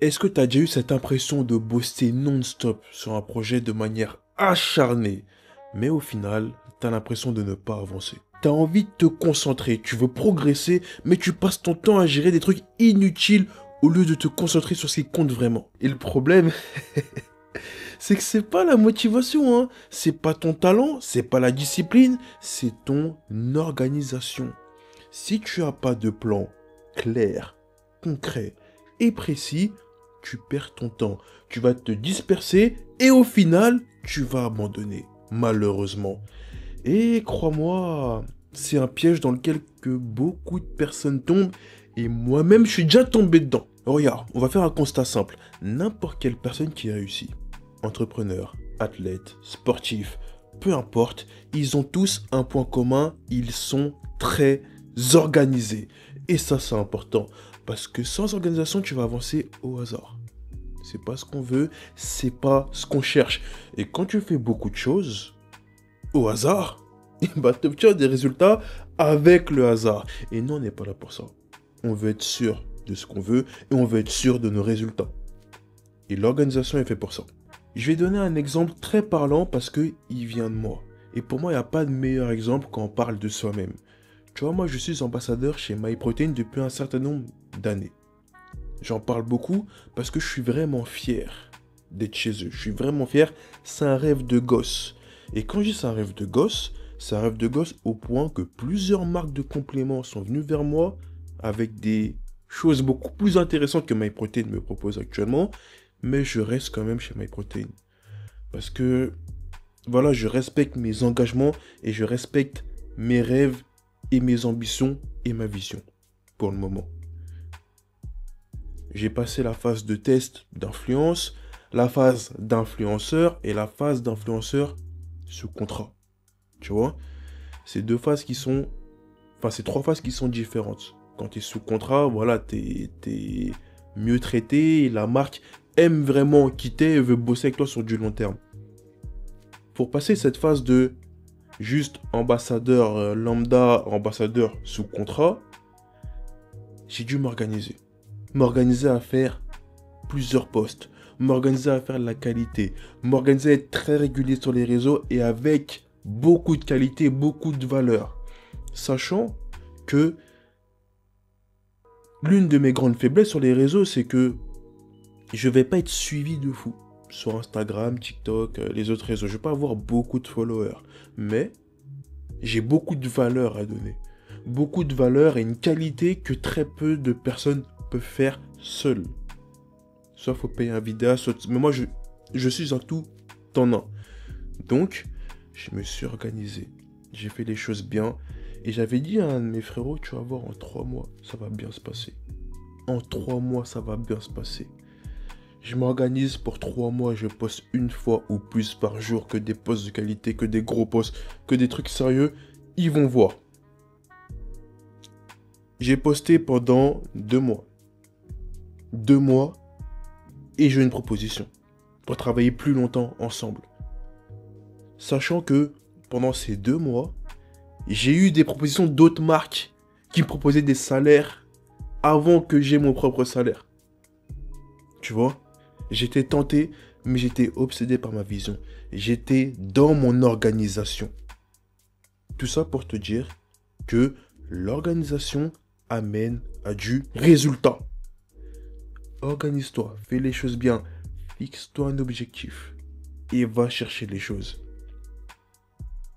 Est-ce que tu as déjà eu cette impression de bosser non-stop sur un projet de manière acharnée, mais au final, tu as l'impression de ne pas avancer? Tu as envie de te concentrer, tu veux progresser, mais tu passes ton temps à gérer des trucs inutiles au lieu de te concentrer sur ce qui compte vraiment. Et le problème, c'est que c'est pas la motivation, hein. C'est pas ton talent, c'est pas la discipline, c'est ton organisation. Si tu as pas de plan clair, concret et précis, tu perds ton temps. Tu vas te disperser et au final, tu vas abandonner, malheureusement. Et crois-moi, c'est un piège dans lequel que beaucoup de personnes tombent et moi-même, je suis déjà tombé dedans. Regarde, on va faire un constat simple. N'importe quelle personne qui réussit, entrepreneur, athlète, sportif, peu importe, ils ont tous un point commun, ils sont très organisés. Et ça, c'est important, parce que sans organisation, tu vas avancer au hasard. C'est pas ce qu'on veut, c'est pas ce qu'on cherche. Et quand tu fais beaucoup de choses, au hasard, bah, tu obtiens des résultats avec le hasard. Et nous, on n'est pas là pour ça. On veut être sûr de ce qu'on veut et on veut être sûr de nos résultats. Et l'organisation est faite pour ça. Je vais donner un exemple très parlant parce qu'il vient de moi. Et pour moi, il n'y a pas de meilleur exemple quand on parle de soi-même. Tu vois, moi, je suis ambassadeur chez MyProtein depuis un certain nombre d'années. J'en parle beaucoup parce que je suis vraiment fier d'être chez eux. Je suis vraiment fier. C'est un rêve de gosse. Et quand je dis c'est un rêve de gosse, c'est un rêve de gosse au point que plusieurs marques de compléments sont venues vers moi avec des choses beaucoup plus intéressantes que MyProtein me propose actuellement. Mais je reste quand même chez MyProtein. Parce que, voilà, je respecte mes engagements et je respecte mes rêves et mes ambitions et ma vision pour le moment. J'ai passé la phase de test d'influence, la phase d'influenceur et la phase d'influenceur sous contrat. Tu vois? C'est deux phases qui sont... Enfin, c'est trois phases qui sont différentes. Quand tu es sous contrat, voilà, t'es mieux traité et la marque aime vraiment quitter et veut bosser avec toi sur du long terme. Pour passer cette phase de juste ambassadeur lambda, ambassadeur sous contrat, j'ai dû m'organiser. M'organiser à faire plusieurs posts, m'organiser à faire de la qualité, m'organiser à être très régulier sur les réseaux et avec beaucoup de qualité, beaucoup de valeur. Sachant que l'une de mes grandes faiblesses sur les réseaux, c'est que je vais pas être suivi de fou. Sur Instagram, TikTok, les autres réseaux. Je vais pas avoir beaucoup de followers. Mais j'ai beaucoup de valeur à donner. Beaucoup de valeur et une qualité que très peu de personnes peuvent faire seules. Soit faut payer un vidéaste, soit... Mais moi, je suis un tout en un. Donc, je me suis organisé. J'ai fait les choses bien. Et j'avais dit à un de mes frérots, tu vas voir, en 3 mois, ça va bien se passer. En 3 mois, ça va bien se passer. Je m'organise pour 3 mois, je poste une fois ou plus par jour, que des posts de qualité, que des gros posts, que des trucs sérieux. Ils vont voir. J'ai posté pendant 2 mois. 2 mois et j'ai une proposition pour travailler plus longtemps ensemble. Sachant que pendant ces 2 mois, j'ai eu des propositions d'autres marques qui me proposaient des salaires avant que j'aie mon propre salaire. Tu vois? J'étais tenté, mais j'étais obsédé par ma vision. J'étais dans mon organisation. Tout ça pour te dire que l'organisation amène à du résultat. Organise-toi, fais les choses bien, fixe-toi un objectif et va chercher les choses.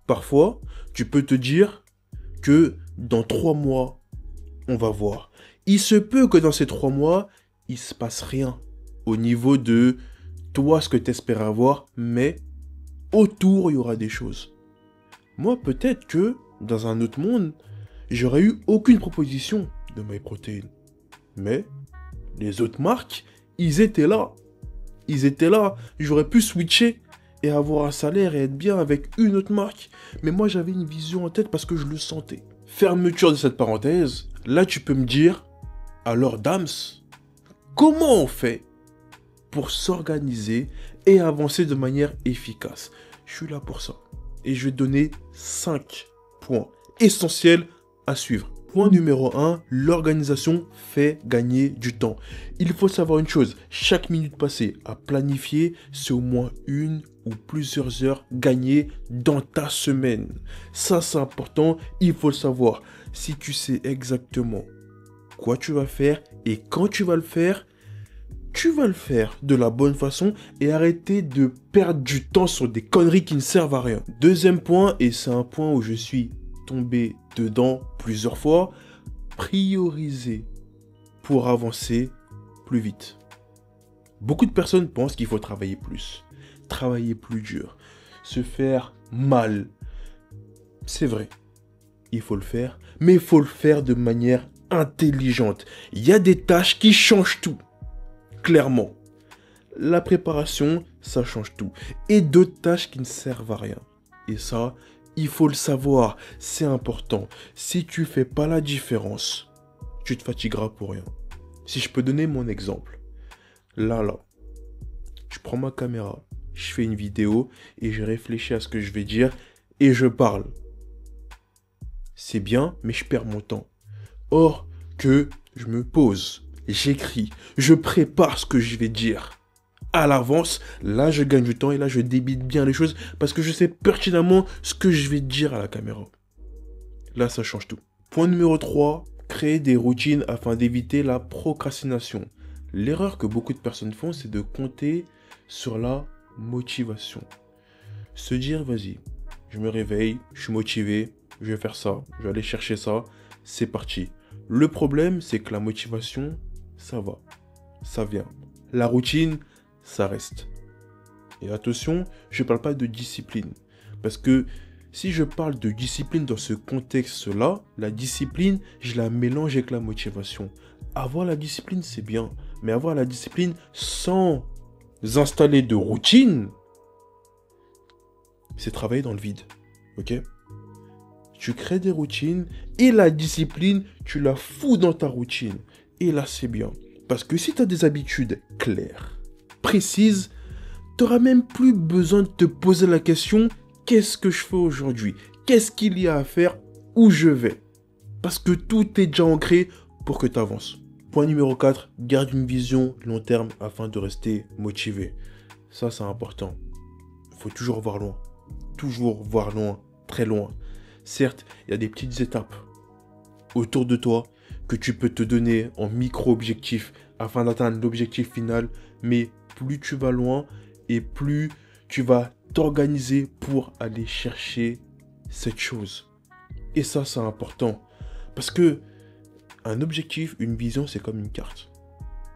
Parfois, tu peux te dire que dans 3 mois, on va voir. Il se peut que dans ces 3 mois, il ne se passe rien au niveau de toi, ce que tu espères avoir, mais autour, il y aura des choses. Moi, peut-être que dans un autre monde, j'aurais eu aucune proposition de MyProtein. Mais les autres marques, ils étaient là. Ils étaient là. J'aurais pu switcher et avoir un salaire et être bien avec une autre marque. Mais moi, j'avais une vision en tête parce que je le sentais. Fermeture de cette parenthèse. Là, tu peux me dire, alors Dams, comment on fait pour s'organiser et avancer de manière efficace? Je suis là pour ça. Et je vais te donner 5 points essentiels à suivre. Point numéro 1, l'organisation fait gagner du temps. Il faut savoir une chose, chaque minute passée à planifier, c'est au moins une ou plusieurs heures gagnées dans ta semaine. Ça, c'est important, il faut le savoir. Si tu sais exactement quoi tu vas faire et quand tu vas le faire de la bonne façon et arrêter de perdre du temps sur des conneries qui ne servent à rien. Deuxième point, et c'est un point où je suis tombé dedans plusieurs fois, prioriser pour avancer plus vite. Beaucoup de personnes pensent qu'il faut travailler plus dur, se faire mal. C'est vrai, il faut le faire, mais il faut le faire de manière intelligente. Il y a des tâches qui changent tout, clairement. La préparation, ça change tout. Et d'autres tâches qui ne servent à rien. Et ça, il faut le savoir, c'est important. Si tu fais pas la différence, tu te fatigueras pour rien. Si je peux donner mon exemple. Là, je prends ma caméra, je fais une vidéo et je réfléchis à ce que je vais dire et je parle. C'est bien, mais je perds mon temps. Or que je me pose, j'écris, je prépare ce que je vais dire. À l'avance, là je gagne du temps et là je débite bien les choses parce que je sais pertinemment ce que je vais dire à la caméra. Là ça change tout. Point numéro 3, créer des routines afin d'éviter la procrastination. L'erreur que beaucoup de personnes font, c'est de compter sur la motivation. Se dire, vas-y, je me réveille, je suis motivé, je vais faire ça, je vais aller chercher ça, c'est parti. Le problème, c'est que la motivation, ça va, ça vient. La routine, ça reste. Et attention, je ne parle pas de discipline. Parce que si je parle de discipline dans ce contexte-là, la discipline, je la mélange avec la motivation. Avoir la discipline, c'est bien. Mais avoir la discipline sans installer de routine, c'est travailler dans le vide. Ok ? Tu crées des routines et la discipline, tu la fous dans ta routine. Et là, c'est bien. Parce que si tu as des habitudes claires, précises, tu n'auras même plus besoin de te poser la question « Qu'est-ce que je fais aujourd'hui? Qu'est-ce qu'il y a à faire? Où je vais ?» Parce que tout est déjà ancré pour que tu avances. Point numéro 4, garde une vision long terme afin de rester motivé. Ça, c'est important. Il faut toujours voir loin. Toujours voir loin, très loin. Certes, il y a des petites étapes autour de toi que tu peux te donner en micro-objectifs afin d'atteindre l'objectif final, mais plus tu vas loin et plus tu vas t'organiser pour aller chercher cette chose. Et ça, c'est important. Parce que un objectif, une vision, c'est comme une carte.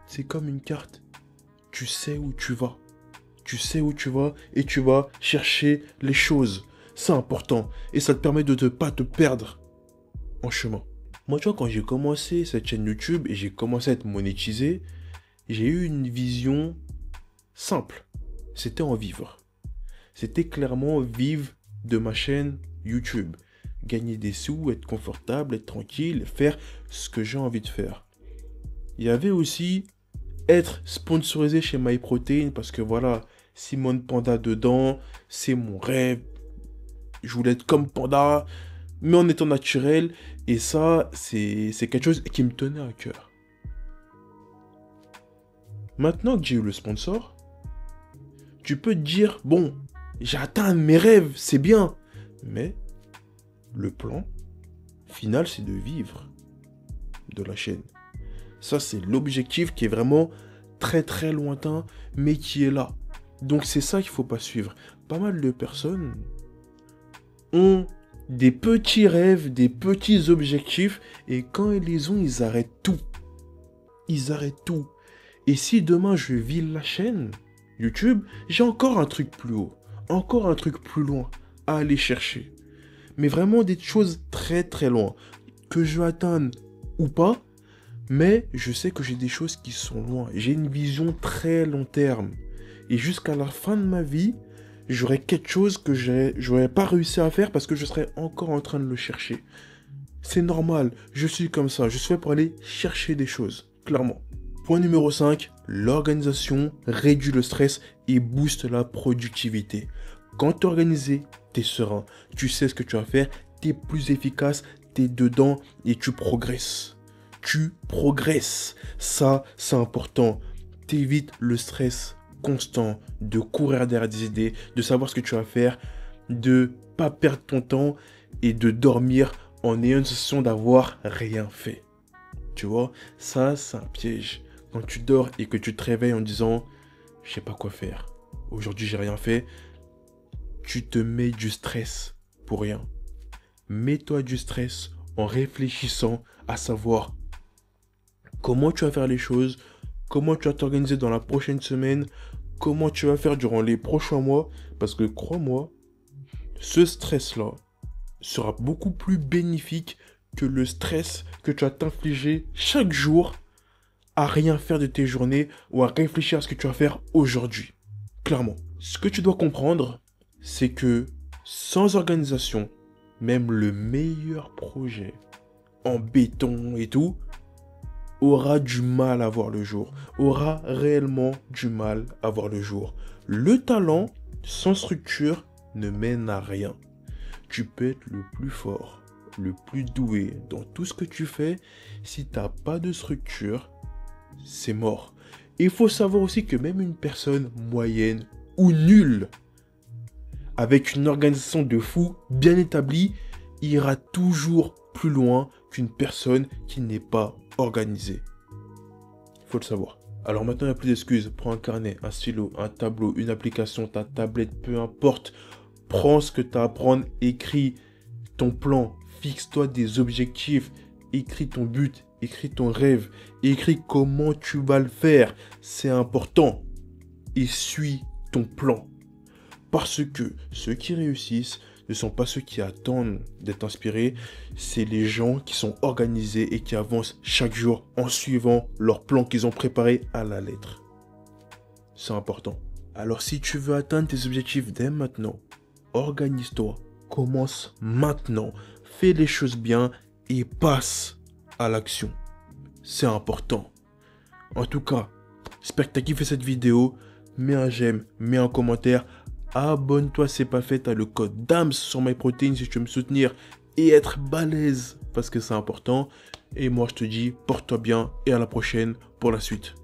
C'est comme une carte. Tu sais où tu vas. Tu sais où tu vas et tu vas chercher les choses. C'est important. Et ça te permet de ne pas te perdre en chemin. Moi, tu vois, quand j'ai commencé cette chaîne YouTube et j'ai commencé à être monétisé, j'ai eu une vision simple. C'était en vivre. C'était clairement vivre de ma chaîne YouTube. Gagner des sous, être confortable, être tranquille, faire ce que j'ai envie de faire. Il y avait aussi être sponsorisé chez MyProtein parce que voilà, Simone Panda dedans, c'est mon rêve. Je voulais être comme Panda, mais en étant naturel. Et ça, c'est quelque chose qui me tenait à cœur. Maintenant que j'ai eu le sponsor, tu peux te dire, bon, j'ai atteint mes rêves, c'est bien. Mais le plan final, c'est de vivre de la chaîne. Ça, c'est l'objectif qui est vraiment très très lointain, mais qui est là. Donc c'est ça qu'il ne faut pas suivre. Pas mal de personnes ont des petits rêves, des petits objectifs, et quand ils les ont, ils arrêtent tout. Ils arrêtent tout. Et si demain je vis la chaîne YouTube, j'ai encore un truc plus haut, encore un truc plus loin à aller chercher. Mais vraiment des choses très très loin, que je vais atteindre ou pas, mais je sais que j'ai des choses qui sont loin. J'ai une vision très long terme. Et jusqu'à la fin de ma vie, j'aurai quelque chose que j'aurais pas réussi à faire parce que je serais encore en train de le chercher. C'est normal, je suis comme ça, je suis fait pour aller chercher des choses, clairement. Point numéro 5, l'organisation réduit le stress et booste la productivité. Quand tu es organisé, tu es serein, tu sais ce que tu vas faire, tu es plus efficace, t'es dedans et tu progresses. Tu progresses. Ça, c'est important. T'évites le stress constant de courir derrière des idées, de savoir ce que tu vas faire, de pas perdre ton temps et de dormir en ayant une sensation d'avoir rien fait. Tu vois, ça, c'est un piège. Quand tu dors et que tu te réveilles en disant « Je sais pas quoi faire. Aujourd'hui, j'ai rien fait », tu te mets du stress pour rien. Mets-toi du stress en réfléchissant à savoir comment tu vas faire les choses, comment tu vas t'organiser dans la prochaine semaine, comment tu vas faire durant les prochains mois. Parce que crois-moi, ce stress-là sera beaucoup plus bénéfique que le stress que tu vas t'infliger chaque jour à rien faire de tes journées ou à réfléchir à ce que tu vas faire aujourd'hui. Clairement. Ce que tu dois comprendre, c'est que sans organisation, même le meilleur projet en béton et tout aura du mal à voir le jour, aura réellement du mal à voir le jour. Le talent sans structure ne mène à rien. Tu peux être le plus fort, le plus doué dans tout ce que tu fais, si tu n'as pas de structure, c'est mort. Il faut savoir aussi que même une personne moyenne ou nulle, avec une organisation de fou bien établie, ira toujours plus loin qu'une personne qui n'est pas organisée. Il faut le savoir. Alors maintenant, il n'y a plus d'excuses. Prends un carnet, un stylo, un tableau, une application, ta tablette, peu importe. Prends ce que tu as à prendre, écris ton plan, fixe-toi des objectifs, écris ton but, écris ton rêve, écris comment tu vas le faire. C'est important. Et suis ton plan. Parce que ceux qui réussissent ne sont pas ceux qui attendent d'être inspirés, c'est les gens qui sont organisés et qui avancent chaque jour en suivant leur plan qu'ils ont préparé à la lettre. C'est important. Alors si tu veux atteindre tes objectifs dès maintenant, organise-toi, commence maintenant, fais les choses bien et passe à l'action. C'est important. En tout cas, j'espère que tu as kiffé cette vidéo. Mets un j'aime, mets un commentaire. Abonne-toi si ce n'est pas fait, tu as le code DAMS sur MyProtein si tu veux me soutenir et être balèze parce que c'est important. Et moi je te dis, porte-toi bien et à la prochaine pour la suite.